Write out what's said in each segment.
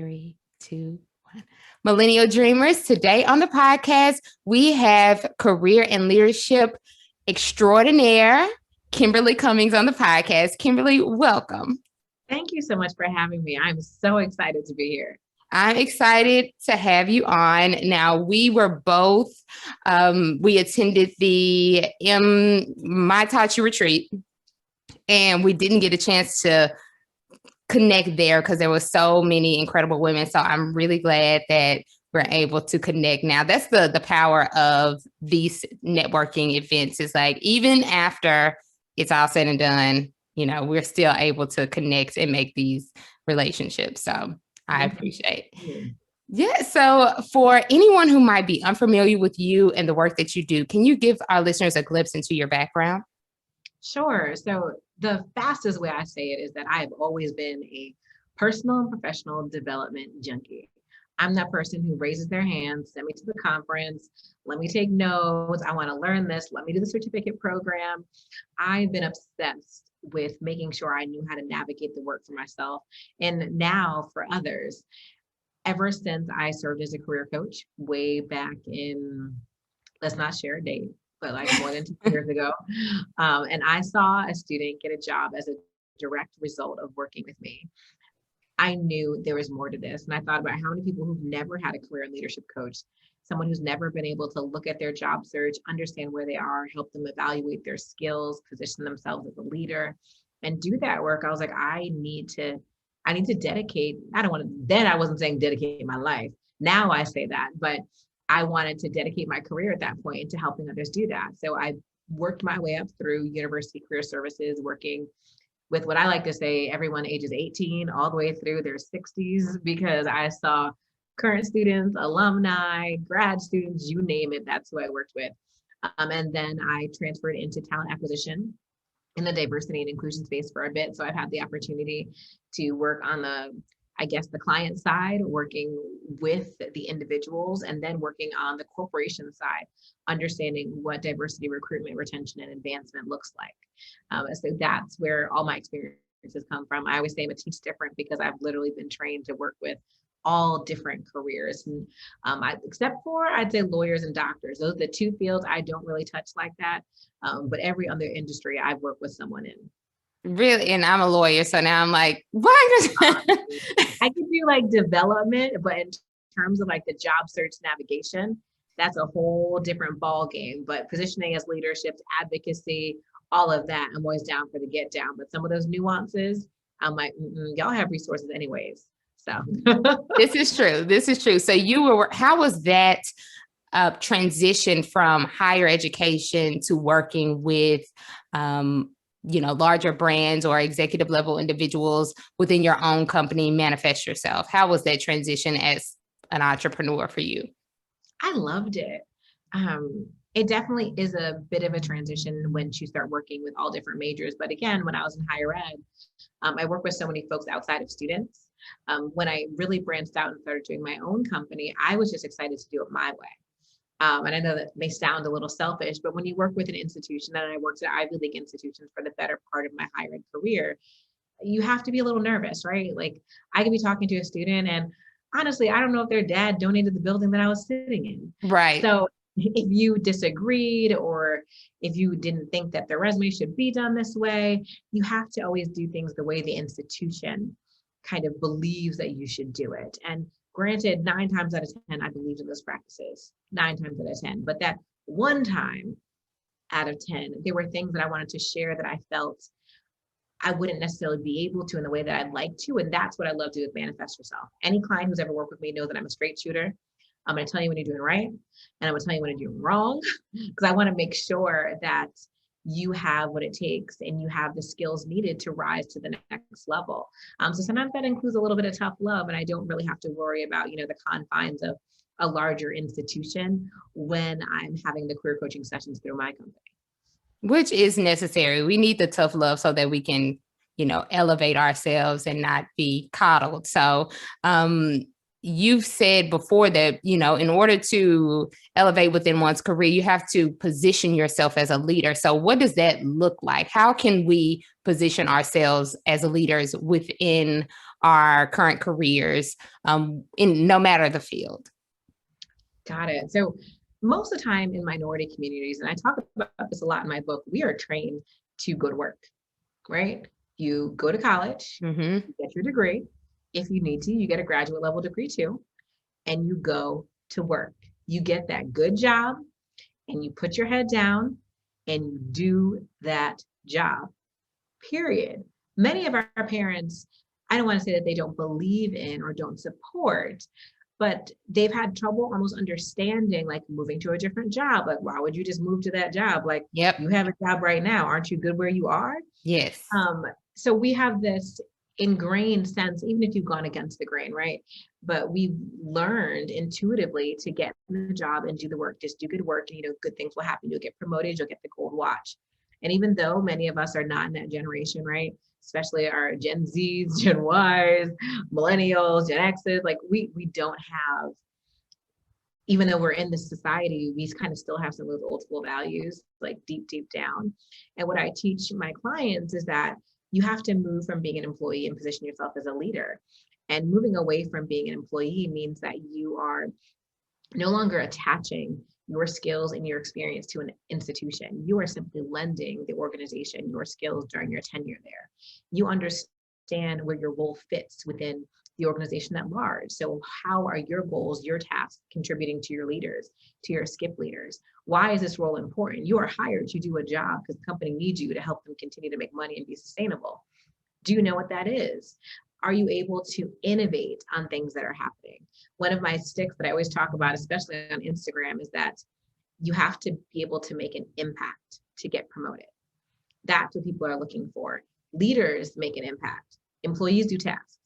3, 2, 1. Millennial Dreamers, today on the podcast, we have career and leadership extraordinaire, Kimberly Cummings on the podcast. Kimberly, welcome. Thank you so much for having me. I'm so excited to be here. I'm excited to have you on. Now, we were both, we attended the My Tachi retreat, and we didn't get a chance to connect there because there were so many incredible women. So I'm really glad that we're able to connect now. That's the power of these networking events. Is like, even after it's all said and done, you know, we're still able to connect and make these relationships. So I appreciate it. Yeah. So for anyone who might be unfamiliar with you and the work that you do, can you give our listeners a glimpse into your background? Sure. So the fastest way I say it is that I have always been a personal and professional development junkie. I'm that person who raises their hand, send me to the conference, let me take notes, I want to learn this, let me do the certificate program. I've been obsessed with making sure I knew how to navigate the work for myself and now for others. Ever since I served as a career coach way back in, let's not share a date, but like more than 2 years ago. And I saw a student get a job as a direct result of working with me. I knew there was more to this. And I thought about how many people who've never had a career and leadership coach, someone who's never been able to look at their job search, understand where they are, help them evaluate their skills, position themselves as a leader, and do that work. I was like, I need to dedicate, then I wasn't saying dedicate my life. Now I say that, but I wanted to dedicate my career at that point into helping others do that. So I worked my way up through University Career Services, working with what I like to say, everyone ages 18 all the way through their 60s, because I saw current students, alumni, grad students, you name it, that's who I worked with. And then I transferred into talent acquisition in the diversity and inclusion space for a bit. So I've had the opportunity to work on the client side, working with the individuals, and then working on the corporation side, understanding what diversity, recruitment, retention, and advancement looks like. So that's where all my experiences come from. I always say I'm a teach different because I've literally been trained to work with all different careers, and except for, I'd say, lawyers and doctors. Those are the two fields I don't really touch like that. But every other industry I've worked with someone in. Really? And I'm a lawyer, so now I'm like, what? I could do like development, but in terms of like the job search navigation, that's a whole different ball game. But positioning as leadership, advocacy, all of that, I'm always down for the get down. But some of those nuances, I'm like, y'all have resources anyways. So This is true. This is true. So how was that transition from higher education to working with, larger brands or executive level individuals within your own company, Manifest Yourself? How was that transition as an entrepreneur for you? I loved it. It definitely is a bit of a transition when you start working with all different majors. But again, when I was in higher ed, I work with so many folks outside of students. When I really branched out and started doing my own company, I was just excited to do it my way. And I know that may sound a little selfish, but when you work with an institution, and I worked at Ivy League institutions for the better part of my higher ed career, you have to be a little nervous, right? Like, I could be talking to a student and honestly, I don't know if their dad donated the building that I was sitting in. Right. So if you disagreed, or if you didn't think that the resume should be done this way, you have to always do things the way the institution kind of believes that you should do it. And granted, 9 times out of 10, I believed in those practices, 9 times out of 10. But that 1 time out of 10, there were things that I wanted to share that I felt I wouldn't necessarily be able to in the way that I'd like to. And that's what I love to do with Manifest Yourself. Any client who's ever worked with me knows that I'm a straight shooter. I'm going to tell you when you're doing right, and I'm going to tell you when you're doing wrong, because I want to make sure that you have what it takes and you have the skills needed to rise to the next level. So sometimes that includes a little bit of tough love, and I don't really have to worry about, the confines of a larger institution when I'm having the career coaching sessions through my company. Which is necessary. We need the tough love so that we can, elevate ourselves and not be coddled. So, you've said before that, in order to elevate within one's career, you have to position yourself as a leader. So what does that look like? How can we position ourselves as leaders within our current careers in no matter the field? Got it. So most of the time in minority communities, and I talk about this a lot in my book, we are trained to go to work, right? You go to college, Mm-hmm. you get your degree. If you need to, you get a graduate level degree too, and you go to work. You get that good job and you put your head down and you do that job, period. Many of our parents, I don't want to say that they don't believe in or don't support, but they've had trouble almost understanding, like moving to a different job. Like, why would you just move to that job? Like, Yep. you have a job right now. Aren't you good where you are? Yes. So we have this ingrained sense, even if you've gone against the grain, right? But we've learned intuitively to get the job and do the work, just do good work, and good things will happen. You'll get promoted, you'll get the gold watch. And even though many of us are not in that generation, right? Especially our Gen Zs, Gen Ys, millennials, Gen Xs, like we don't have, even though we're in this society, we kind of still have some of those old school values, like deep down. And what I teach my clients is that you have to move from being an employee and position yourself as a leader. And moving away from being an employee means that you are no longer attaching your skills and your experience to an institution. You are simply lending the organization your skills during your tenure there. You understand where your role fits within the organization at large. So how are your goals, your tasks contributing to your leaders, to your skip leaders? Why is this role important? You are hired to do a job because the company needs you to help them continue to make money and be sustainable. Do you know what that is? Are you able to innovate on things that are happening? One of my sticks that I always talk about, especially on Instagram, is that you have to be able to make an impact to get promoted. That's what people are looking for. Leaders make an impact. Employees do tasks.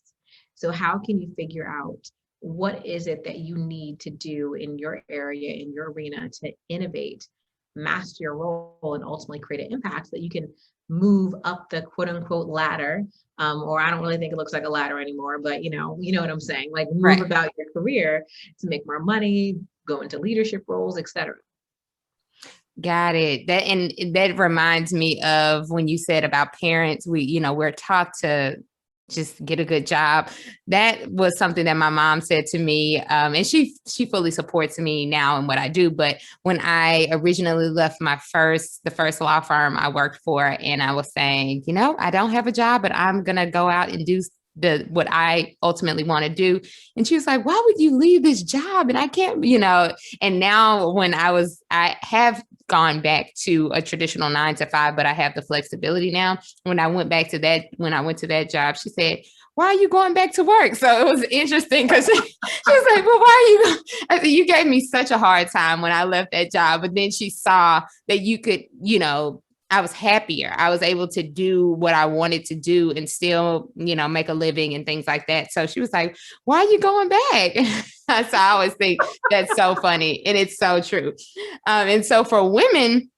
So how can you figure out what is it that you need to do in your area, in your arena, to innovate, master your role, and ultimately create an impact so that you can move up the quote unquote ladder, or I don't really think it looks like a ladder anymore, but you know what I'm saying, like move Right. about your career to make more money, go into leadership roles, etc. Got it. That reminds me of when you said about parents, we're taught to just get a good job. That was something that my mom said to me. And she fully supports me now in what I do. But when I originally left the first law firm I worked for, and I was saying, I don't have a job, but I'm going to go out and do what I ultimately want to do. And she was like, why would you leave this job? And I can't, and now when I have gone back to a traditional 9 to 5, but I have the flexibility now. When I went to that job, she said, why are you going back to work? So it was interesting because she was like, well, why are you going? I said, you gave me such a hard time when I left that job. But then she saw that you could, I was happier. I was able to do what I wanted to do and still, make a living and things like that. So she was like, why are you going back? So I always think that's so funny. And it's so true. And so for women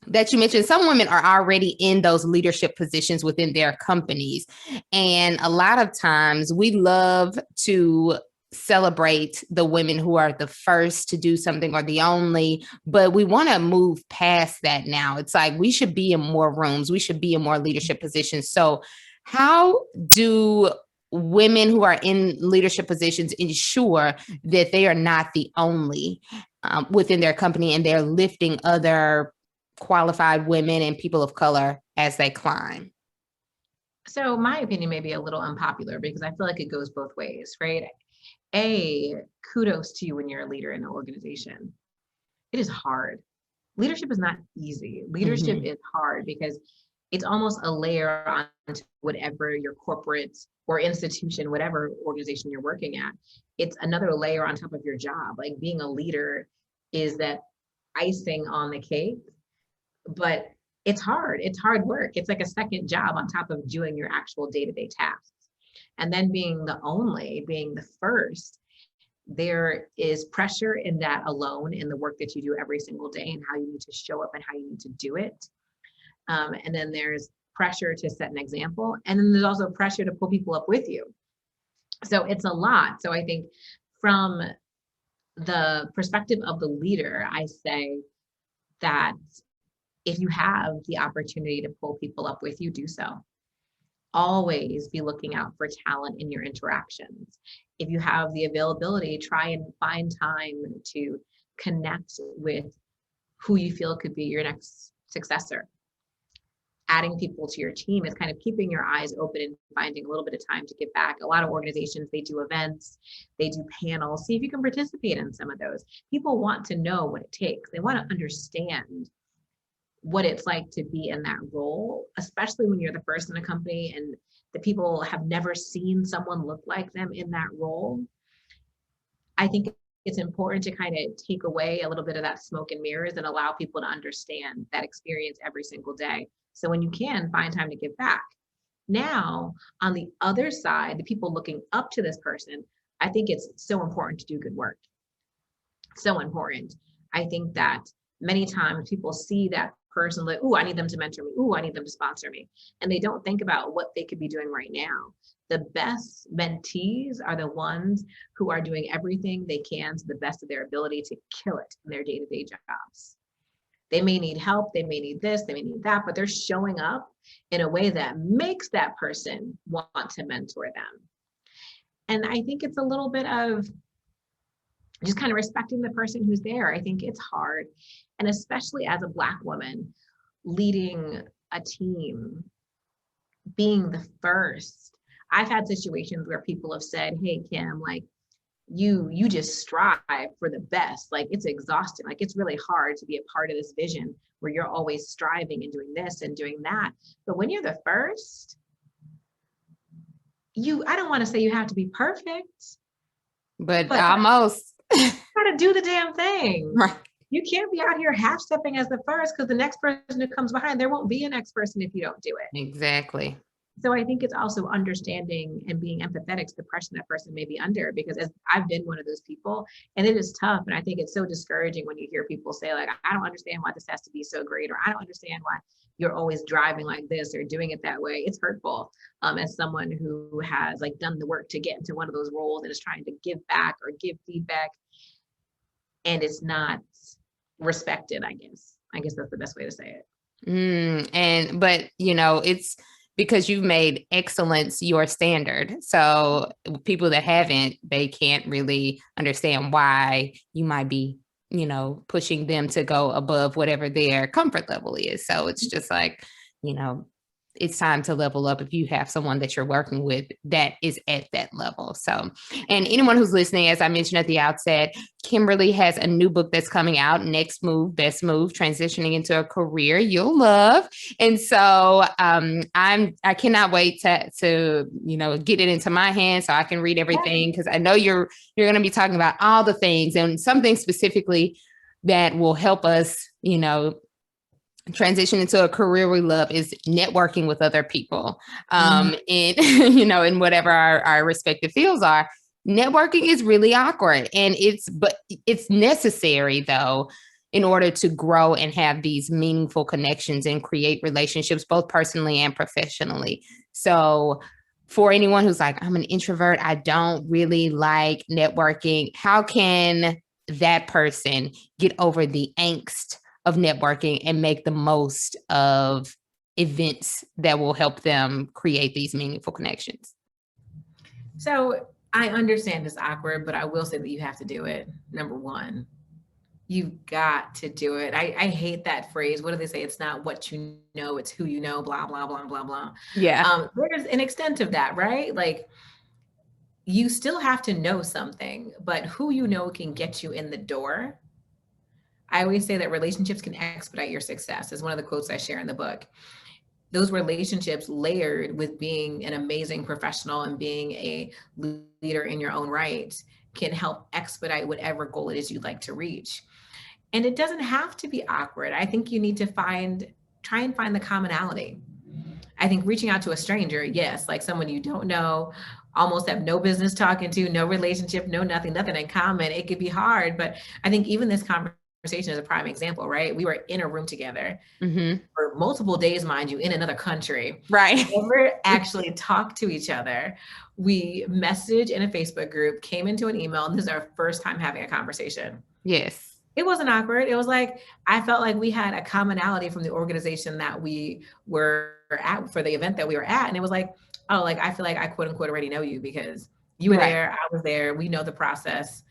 that you mentioned, some women are already in those leadership positions within their companies. And a lot of times we love to celebrate the women who are the first to do something or the only, but we want to move past that now. It's like we should be in more rooms. We should be in more leadership positions. So how do women who are in leadership positions ensure that they are not the only within their company and they're lifting other qualified women and people of color as they climb? So my opinion may be a little unpopular because I feel like it goes both ways, right? Kudos to you when you're a leader in an organization. It is hard. Leadership is not easy. Leadership is hard because it's almost a layer on whatever your corporate or institution, whatever organization you're working at. It's another layer on top of your job. Like being a leader is that icing on the cake, but it's hard. It's hard work. It's like a second job on top of doing your actual day-to-day tasks. And then being the first, there is pressure in that alone in the work that you do every single day and how you need to show up and how you need to do it. And then there's pressure to set an example. And then there's also pressure to pull people up with you. So it's a lot. So I think from the perspective of the leader, I say that if you have the opportunity to pull people up with you, do so. always be looking out for talent in your interactions. If you have the availability, try and find time to connect with who you feel could be your next successor. Adding people to your team is kind of keeping your eyes open and finding a little bit of time to give back. A lot of organizations, they do events, they do panels. See if you can participate in some of those. People want to know what it takes. They want to understand what it's like to be in that role, especially when you're the first in a company and the people have never seen someone look like them in that role. I think it's important to kind of take away a little bit of that smoke and mirrors and allow people to understand that experience every single day. So when you can, find time to give back. Now, on the other side, the people looking up to this person, I think it's so important to do good work. So important. I think that many times people see that person like, oh, I need them to mentor me. Oh, I need them to sponsor me. And they don't think about what they could be doing right now. The best mentees are the ones who are doing everything they can to the best of their ability to kill it in their day-to-day jobs. They may need help, they may need this, they may need that, but they're showing up in a way that makes that person want to mentor them. And I think it's a little bit of just kind of respecting the person who's there. I think it's hard. And especially as a Black woman leading a team, being the first. I've had situations where people have said, hey, Kim, like you just strive for the best. Like it's exhausting. Like it's really hard to be a part of this vision where you're always striving and doing this and doing that. But when you're the first, I don't want to say you have to be perfect, but almost. You gotta do the damn thing. Right. You can't be out here half stepping as the first, because the next person who comes behind, there won't be a next person if you don't do it. Exactly. So I think it's also understanding and being empathetic to the pressure that person may be under, because as I've been one of those people, and it is tough. And I think it's so discouraging when you hear people say like, I don't understand why this has to be so great, or I don't understand why you're always driving like this or doing it that way. It's hurtful as someone who has like done the work to get into one of those roles and is trying to give back or give feedback, and it's not respected, I guess. I guess that's the best way to say it. But you know, it's because you've made excellence your standard. So people that haven't, they can't really understand why you might be, you know, pushing them to go above whatever their comfort level is. So it's just like, you know, it's time to level up if you have someone that you're working with that is at that level. So, and anyone who's listening, as I mentioned at the outset, Kimberly has a new book that's coming out, Next Move, Best Move, Transitioning into a Career You'll Love. And so I cannot wait to, you know, get it into my hands so I can read everything, because I know you're going to be talking about all the things, and something specifically that will help us, you know, transition into a career we love is networking with other people. And, you know, in whatever our respective fields are. Networking is really awkward, and it's necessary though, in order to grow and have these meaningful connections and create relationships, both personally and professionally. So for anyone who's like, I'm an introvert, I don't really like networking, how can that person get over the angst of networking and make the most of events that will help them create these meaningful connections? So I understand it's awkward, but I will say that you have to do it. Number one, you've got to do it. I hate that phrase. What do they say? It's not what you know, it's who you know, blah, blah, blah, blah, blah. Yeah. There's an extent of that, right? Like you still have to know something, but who you know can get you in the door. I always say that relationships can expedite your success, is one of the quotes I share in the book. Those relationships layered with being an amazing professional and being a leader in your own right can help expedite whatever goal it is you'd like to reach. And it doesn't have to be awkward. I think you need to try and find the commonality. I think reaching out to a stranger, yes, like someone you don't know, almost have no business talking to, no relationship, nothing in common, it could be hard. But I think even this conversation is a prime example, right? We were in a room together for multiple days, mind you, in another country. Right. We never actually talked to each other. We messaged in a Facebook group, came into an email, and this is our first time having a conversation. Yes. It wasn't awkward. It was like, I felt like we had a commonality from the organization that we were at for the event that we were at. And it was like, oh, like, I feel like I quote unquote already know you because you were Right. there, I was there, we know the process.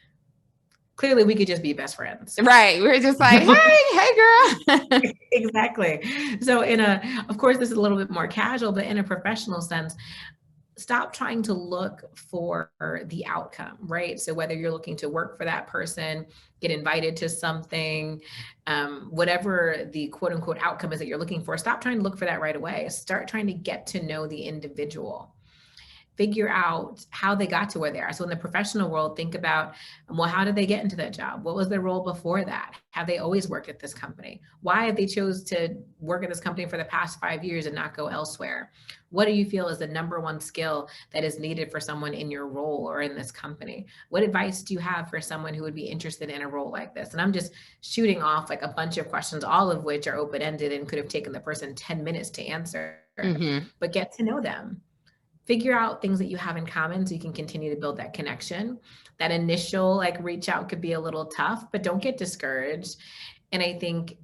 Clearly we could just be best friends. Right. We're just like, hey girl. Exactly. So of course, this is a little bit more casual, but in a professional sense, stop trying to look for the outcome, right? So whether you're looking to work for that person, get invited to something, whatever the quote unquote outcome is that you're looking for, stop trying to look for that right away. Start trying to get to know the individual. Figure out how they got to where they are. So in the professional world, think about, well, how did they get into that job? What was their role before that? Have they always worked at this company? Why have they chose to work at this company for the past 5 years and not go elsewhere? What do you feel is the number one skill that is needed for someone in your role or in this company? What advice do you have for someone who would be interested in a role like this? And I'm just shooting off like a bunch of questions, all of which are open-ended and could have taken the person 10 minutes to answer, but get to know them. Figure out things that you have in common so you can continue to build that connection. That initial like reach out could be a little tough, but don't get discouraged. And I think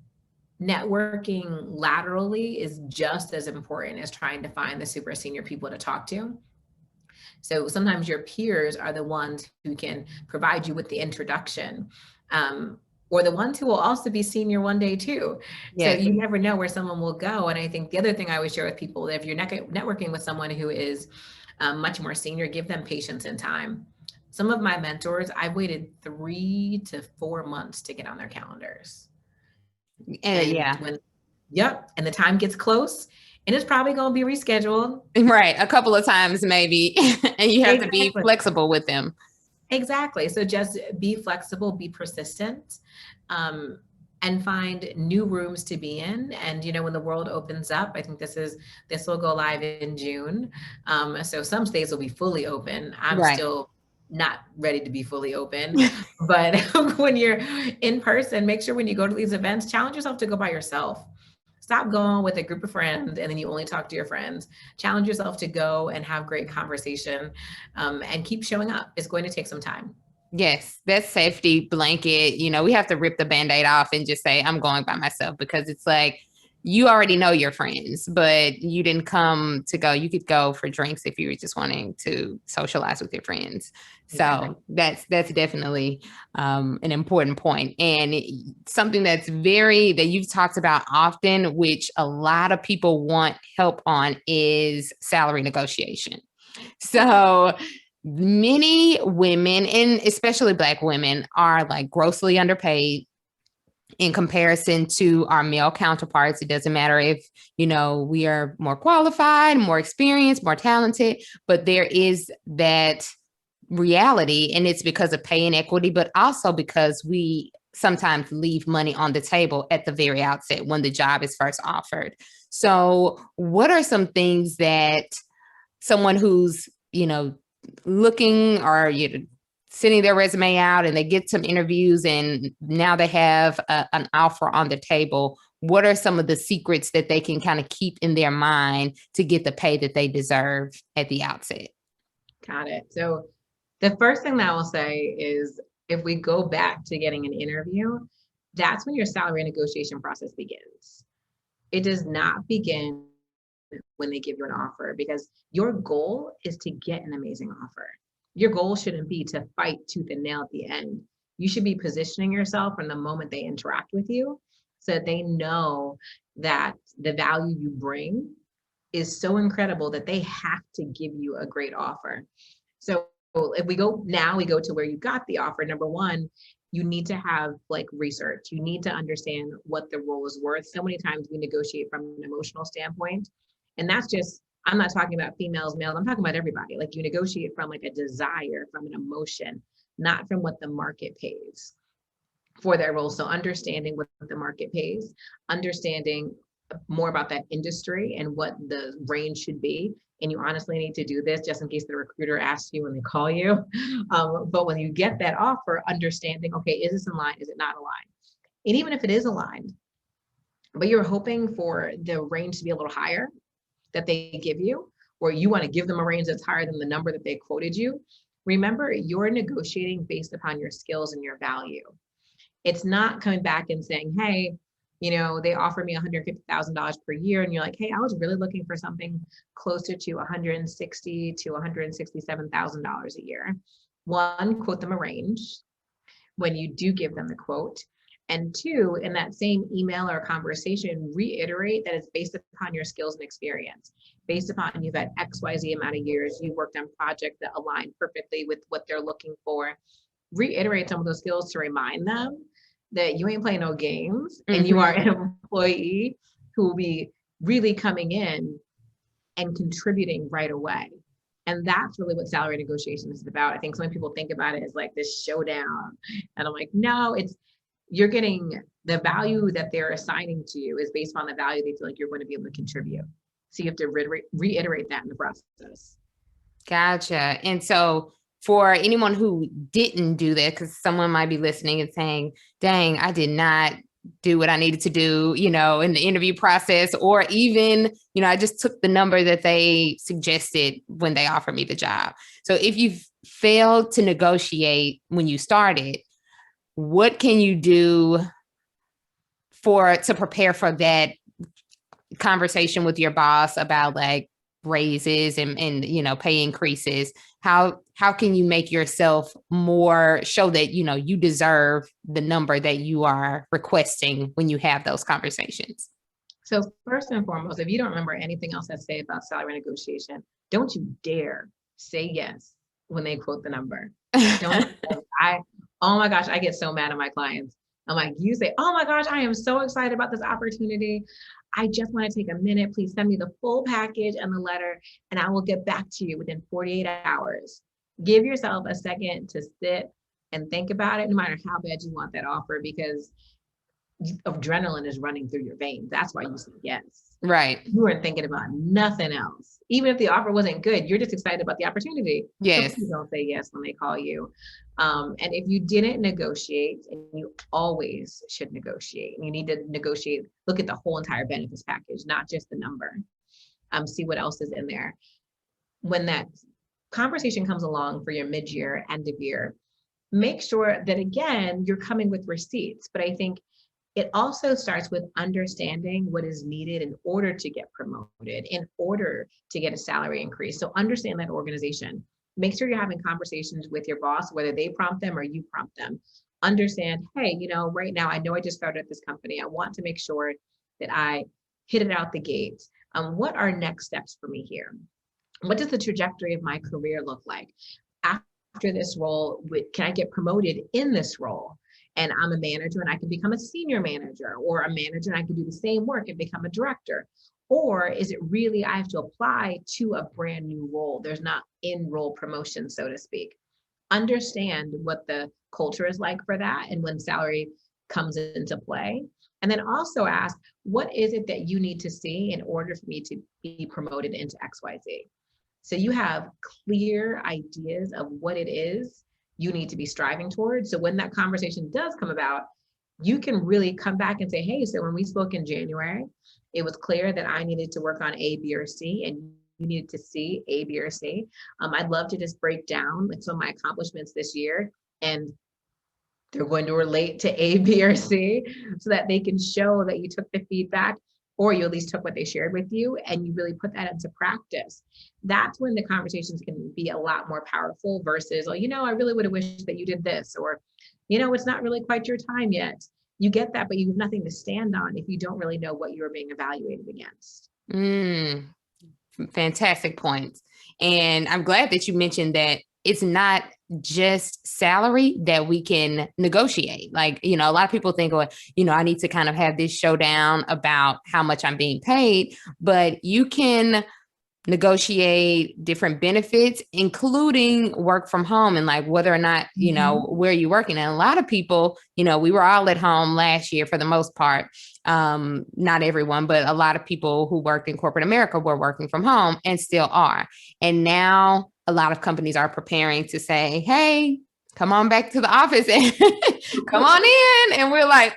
networking laterally is just as important as trying to find the super senior people to talk to. So sometimes your peers are the ones who can provide you with the introduction. Or the ones who will also be senior one day too. Yes. So you never know where someone will go. And I think the other thing I always share with people, if you're networking with someone who is much more senior, give them patience and time. Some of my mentors, I waited 3 to 4 months to get on their calendars. And and the time gets close and it's probably going to be rescheduled. Right. A couple of times maybe. And you have to be flexible with them. Exactly. So just be flexible, be persistent, and find new rooms to be in. And, when the world opens up, I think this will go live in June. So some states will be fully open. I'm still not ready to be fully open, but when you're in person, make sure when you go to these events, challenge yourself to go by yourself. Stop going with a group of friends and then you only talk to your friends. Challenge yourself to go and have great conversation, and keep showing up. It's going to take some time. Yes, that safety blanket, we have to rip the Band-Aid off and just say, I'm going by myself, because it's like, you already know your friends, but you didn't come to go. You could go for drinks if you were just wanting to socialize with your friends. So that's definitely an important point. And something that you've talked about often, which a lot of people want help on, is salary negotiation. So many women, and especially Black women, are like grossly underpaid in comparison to our male counterparts. It doesn't matter if, we are more qualified, more experienced, more talented, but there is that reality, and it's because of pay inequity, but also because we sometimes leave money on the table at the very outset when the job is first offered. So what are some things that someone who's, looking or, sending their resume out and they get some interviews and now they have an offer on the table, what are some of the secrets that they can kind of keep in their mind to get the pay that they deserve at the outset? Got it. So the first thing that I will say is, if we go back to getting an interview, that's when your salary negotiation process begins. It does not begin when they give you an offer, because your goal is to get an amazing offer. Your goal shouldn't be to fight tooth and nail at the end. You should be positioning yourself from the moment they interact with you so that they know that the value you bring is so incredible that they have to give you a great offer. So if we go to where you got the offer. Number one, you need to have research. You need to understand what the role is worth. So many times we negotiate from an emotional standpoint, and that's just, I'm not talking about females, males. I'm talking about everybody. You negotiate from a desire, from an emotion, not from what the market pays for their role. So understanding what the market pays, understanding more about that industry and what the range should be. And you honestly need to do this just in case the recruiter asks you when they call you. But when you get that offer, understanding, okay, is this in line? Is it not aligned? And even if it is aligned, but you're hoping for the range to be a little higher that they give you, or you want to give them a range that's higher than the number that they quoted you, remember, you're negotiating based upon your skills and your value. It's not coming back and saying, hey, They offer me $150,000 per year. And you're like, hey, I was really looking for something closer to $160,000 to $167,000 a year. One, quote them a range when you do give them the quote. And two, in that same email or conversation, reiterate that it's based upon your skills and experience, based upon you've had XYZ amount of years, you worked on projects that align perfectly with what they're looking for. Reiterate some of those skills to remind them that you ain't playing no games and you are an employee who will be really coming in and contributing right away. And that's really what salary negotiation is about. I think so many people think about it as like this showdown. And I'm like, no, you're getting the value that they're assigning to you is based on the value they feel like you're going to be able to contribute. So you have to reiterate that in the process. Gotcha. And so for anyone who didn't do that, because someone might be listening and saying, dang, I did not do what I needed to do, in the interview process, or even, I just took the number that they suggested when they offered me the job. So if you failed to negotiate when you started, what can you do to prepare for that conversation with your boss about like raises and pay increases? How can you make yourself show that, you deserve the number that you are requesting when you have those conversations? So first and foremost, if you don't remember anything else I say about salary negotiation, don't you dare say yes when they quote the number. Oh my gosh, I get so mad at my clients. I'm like, you say, oh my gosh, I am so excited about this opportunity. I just want to take a minute. Please send me the full package and the letter, and I will get back to you within 48 hours. Give yourself a second to sit and think about it, no matter how bad you want that offer, because adrenaline is running through your veins. That's why you said yes. Right. You weren't thinking about nothing else. Even if the offer wasn't good, you're just excited about the opportunity. Yes. So don't say yes when they call you. And if you didn't negotiate, and you always should negotiate, you need to negotiate, look at the whole entire benefits package, not just the number. See what else is in there. When that conversation comes along for your mid-year, end of year, make sure that, again, you're coming with receipts. But I think it also starts with understanding what is needed in order to get promoted, in order to get a salary increase. So understand that organization. Make sure you're having conversations with your boss, whether they prompt them or you prompt them. Understand, hey, right now, I know I just started at this company. I want to make sure that I hit it out the gate. What are next steps for me here? What does the trajectory of my career look like? After this role, can I get promoted in this role? And I'm a manager and I can become a senior manager, or a manager and I can do the same work and become a director. Or is it really I have to apply to a brand new role? There's not in-role promotion, so to speak. Understand what the culture is like for that and when salary comes into play. And then also ask, what is it that you need to see in order for me to be promoted into XYZ? So you have clear ideas of what it is you need to be striving towards. So when that conversation does come about, you can really come back and say, hey, so when we spoke in January, it was clear that I needed to work on A, B, or C, and you needed to see A, B, or C. I'd love to just break down like some of my accomplishments this year, and they're going to relate to A, B, or C, so that they can show that you took the feedback, or you at least took what they shared with you and you really put that into practice. That's when the conversations can be a lot more powerful versus, oh, I really would have wished that you did this, or, it's not really quite your time yet. You get that, but you have nothing to stand on if you don't really know what you're being evaluated against. Fantastic points. And I'm glad that you mentioned that it's not just salary that we can negotiate. Like, a lot of people think, I need to kind of have this showdown about how much I'm being paid, but you can negotiate different benefits, including work from home and like whether or not, where you're working. And a lot of people, we were all at home last year for the most part. Not everyone, but a lot of people who worked in corporate America were working from home and still are. And now a lot of companies are preparing to say, hey, come on back to the office and come on in. And we're like,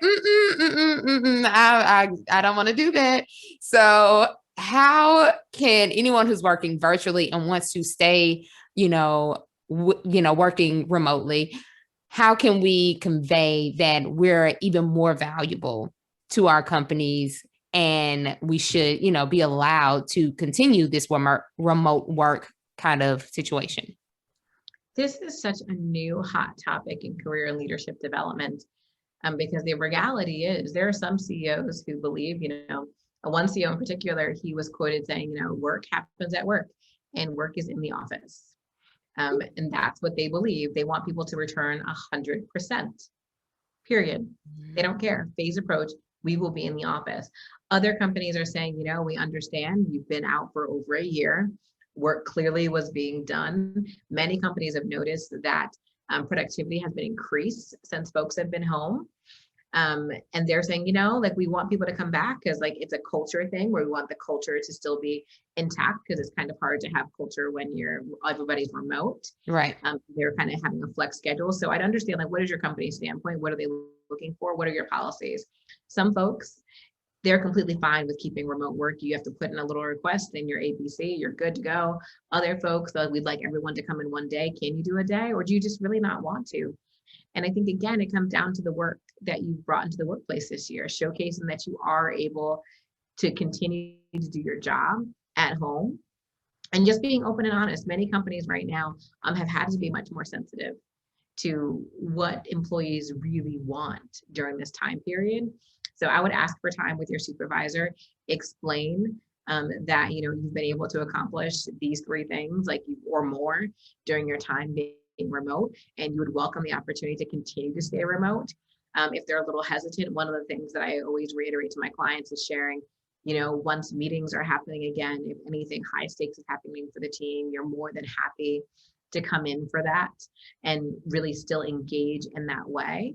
I don't want to do that. So how can anyone who's working virtually and wants to stay, working remotely, how can we convey that we're even more valuable to our companies, and we should, be allowed to continue this remote work kind of situation? This is such a new hot topic in career and leadership development, because the reality is there are some CEOs who believe, one CEO in particular, he was quoted saying, work happens at work and work is in the office. And that's what they believe. They want people to return 100%, period. They don't care. Phase approach, we will be in the office. Other companies are saying, we understand you've been out for over a year. Work clearly was being done. Many companies have noticed that productivity has been increased since folks have been home. And they're saying, we want people to come back because it's a culture thing where we want the culture to still be intact, because it's kind of hard to have culture when everybody's remote. Right. They're kind of having a flex schedule. So I'd understand, what is your company's standpoint? What are they looking for? What are your policies? Some folks, they're completely fine with keeping remote work. You have to put in a little request in your ABC, you're good to go. Other folks, we'd like everyone to come in one day. Can you do a day, or do you just really not want to? And I think, again, it comes down to the work that you brought into the workplace this year, showcasing that you are able to continue to do your job at home, and just being open and honest. Many companies right now have had to be much more sensitive to what employees really want during this time period. So I would ask for time with your supervisor, explain that, you've been able to accomplish these 3 things, or more during your time being remote, and you would welcome the opportunity to continue to stay remote. If they're a little hesitant, one of the things that I always reiterate to my clients is sharing, once meetings are happening again, if anything high stakes is happening for the team, you're more than happy to come in for that and really still engage in that way.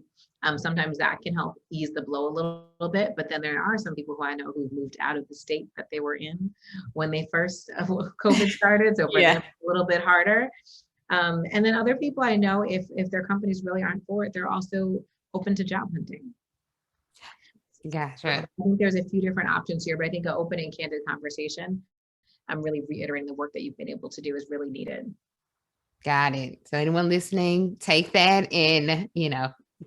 Sometimes that can help ease the blow a little bit, but then there are some people who I know who've moved out of the state that they were in when they first COVID started. So for them, a little bit harder. And then other people I know, if their companies really aren't for it, they're also open to job hunting. Gotcha. I think there's a few different options here, but I think an open and candid conversation, I'm really reiterating the work that you've been able to do is really needed. Got it. So anyone listening, take that and,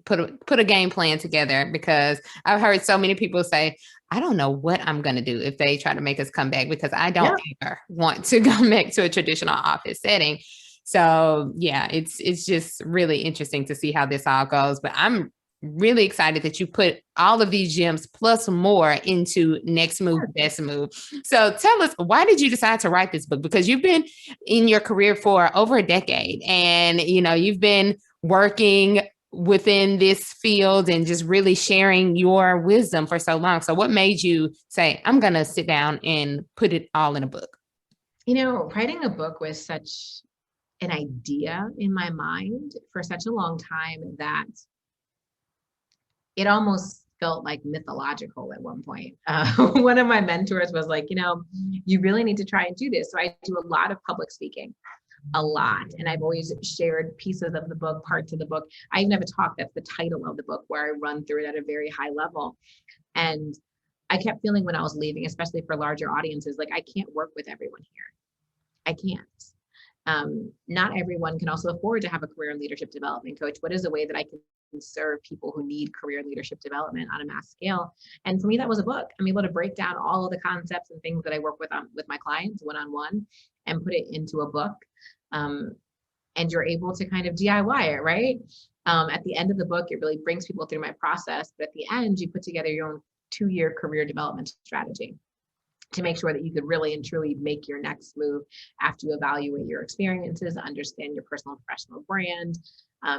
put a game plan together, because I've heard so many people say, I don't know what I'm going to do if they try to make us come back, because I don't ever want to go back to a traditional office setting. So yeah, it's just really interesting to see how this all goes, but I'm really excited that you put all of these gems plus more into Next Move, Best Move. So tell us, why did you decide to write this book? Because you've been in your career for over a decade, and, you've been working within this field and just really sharing your wisdom for so long. So what made you say, I'm going to sit down and put it all in a book? Writing a book was such an idea in my mind for such a long time that it almost felt like mythological at one point. One of my mentors was like, you really need to try and do this. So I do a lot of public speaking, a lot. And I've always shared pieces of the book, parts of the book. I even have a talk that's the title of the book where I run through it at a very high level. And I kept feeling when I was leaving, especially for larger audiences, like I can't work with everyone here. I can't. Not everyone can also afford to have a career and leadership development coach. What is a way that I can serve people who need career and leadership development on a mass scale? And for me, that was a book. I'm able to break down all of the concepts and things that I work with my clients one-on-one and put it into a book. And you're able to kind of DIY it, right? At the end of the book, it really brings people through my process. But at the end, you put together your own 2-year career development strategy to make sure that you could really and truly make your next move after you evaluate your experiences, understand your personal and professional brand.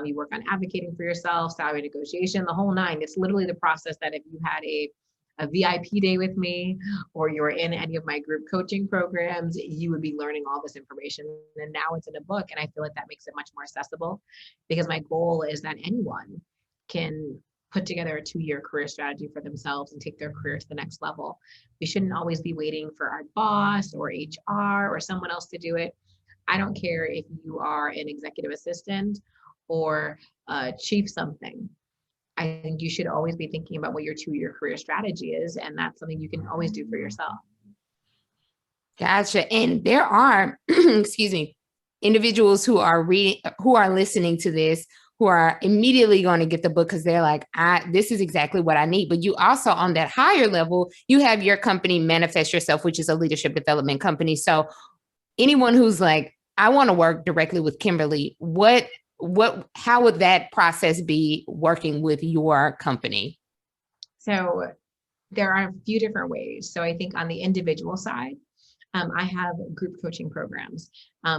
You work on advocating for yourself, salary negotiation, the whole 9. It's literally the process that if you had a VIP day with me, or you're in any of my group coaching programs, you would be learning all this information. And now it's in a book. And I feel like that makes it much more accessible, because my goal is that anyone can put together a 2-year career strategy for themselves and take their career to the next level. We shouldn't always be waiting for our boss or HR or someone else to do it. I don't care if you are an executive assistant or chief something. I think you should always be thinking about what your 2-year career strategy is. And that's something you can always do for yourself. Gotcha. And there are, excuse me, individuals who are listening to this, who are immediately going to get the book because they're like, this is exactly what I need. But you also, on that higher level, you have your company, Manifest Yourself, which is a leadership development company. So anyone who's like, I want to work directly with Kimberly, how would that process be working with your company? So there are a few different ways. So I think on the individual side, I have group coaching programs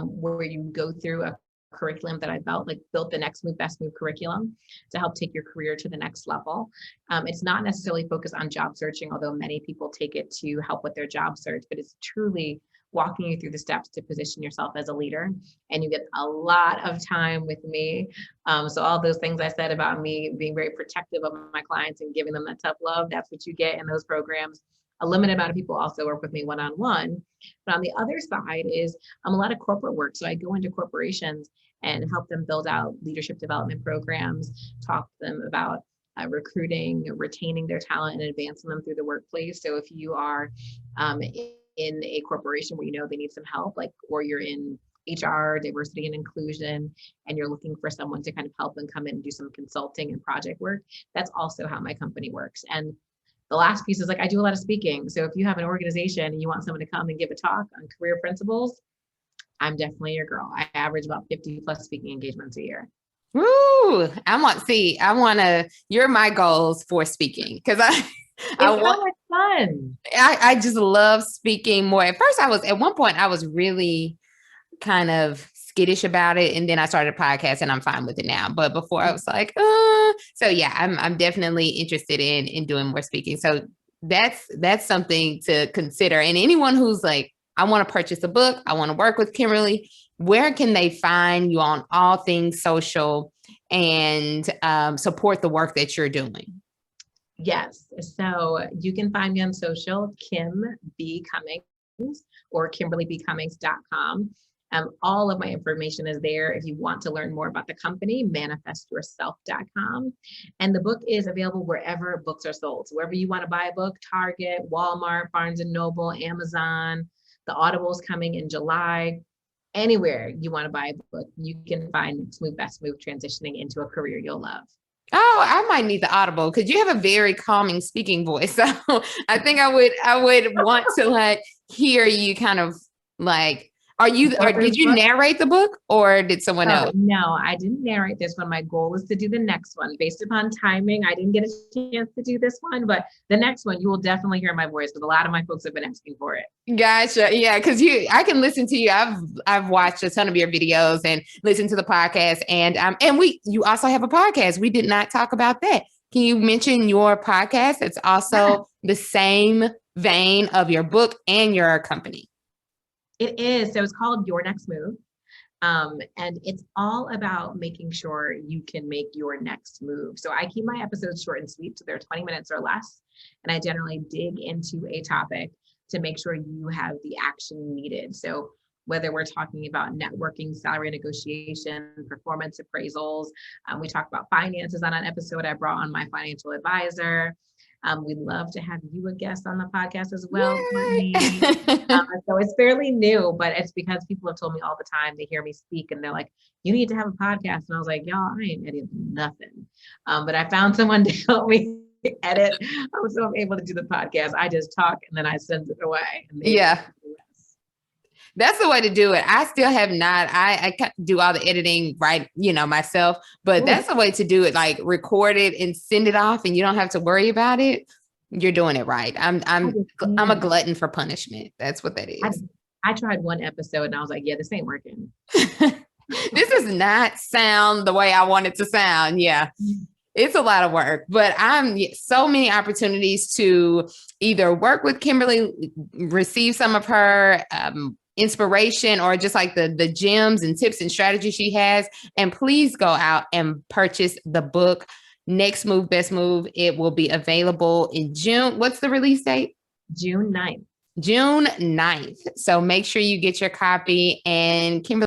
where you go through a curriculum that I built the Next Move, Best Move curriculum to help take your career to the next level. It's not necessarily focused on job searching, although many people take it to help with their job search, but it's truly walking you through the steps to position yourself as a leader. And you get a lot of time with me. So all those things I said about me being very protective of my clients and giving them that tough love, that's what you get in those programs. A limited amount of people also work with me one-on-one. But on the other side is a lot of corporate work. So I go into corporations and help them build out leadership development programs, talk to them about recruiting, retaining their talent, and advancing them through the workplace. So if you are in a corporation where you know they need some help, or you're in HR, diversity and inclusion, and you're looking for someone to kind of help and come in and do some consulting and project work, that's also how my company works. And the last piece is I do a lot of speaking. So if you have an organization and you want someone to come and give a talk on career principles, I'm definitely your girl. I average about 50 plus speaking engagements a year. Woo! You're my goals for speaking because fun. I just love speaking more. At one point I was really kind of skittish about it. And then I started a podcast and I'm fine with it now. But before I was like, so yeah, I'm definitely interested in doing more speaking. So that's something to consider. And anyone who's like, I want to purchase a book, I want to work with Kimberly, where can they find you on all things social and support the work that you're doing? Yes. So you can find me on social, Kim B. Cummings or KimberlyBcummings.com. All of my information is there. If you want to learn more about the company, manifestyourself.com. And the book is available wherever books are sold. So wherever you want to buy a book, Target, Walmart, Barnes and Noble, Amazon, the Audible's coming in July. Anywhere you want to buy a book, you can find Next Move, Best Move, transitioning into a career you'll love. Oh, I might need the Audible because you have a very calming speaking voice. So I think I would want to hear you kind of did you narrate the book or did someone else? No, I didn't narrate this one. My goal is to do the next one based upon timing. I didn't get a chance to do this one, but the next one you will definitely hear my voice because a lot of my folks have been asking for it. Gotcha. Yeah. Cause I can listen to you. I've watched a ton of your videos and listened to the podcast and you also have a podcast. We did not talk about that. Can you mention your podcast? It's also the same vein of your book and your company. It is. So it's called Your Next Move. And it's all about making sure you can make your next move. So I keep my episodes short and sweet. So they're 20 minutes or less. And I generally dig into a topic to make sure you have the action needed. So whether we're talking about networking, salary negotiation, performance appraisals, we talk about finances on an episode. I brought on my financial advisor. We'd love to have you a guest on the podcast as well, Courtney. So it's fairly new, but it's because people have told me all the time, they hear me speak and they're like, you need to have a podcast. And I was like, y'all, I ain't editing nothing. But I found someone to help me edit. So I'm able to do the podcast. I just talk and then I send it away. Yeah. That's the way to do it. I still have not. I do all the editing right, myself, but that's the way to do it. Like record it and send it off, and you don't have to worry about it. You're doing it right. I'm a glutton for punishment. That's what that is. I tried one episode and I was like, yeah, this ain't working. This does not sound the way I want it to sound. Yeah. It's a lot of work, but so many opportunities to either work with Kimberly, receive some of her inspiration or just like the gems and tips and strategies she has. And please go out and purchase the book, Next Move, Best Move. It will be available in June. What's the release date? June 9th. June 9th. So make sure you get your copy. And Kimberly,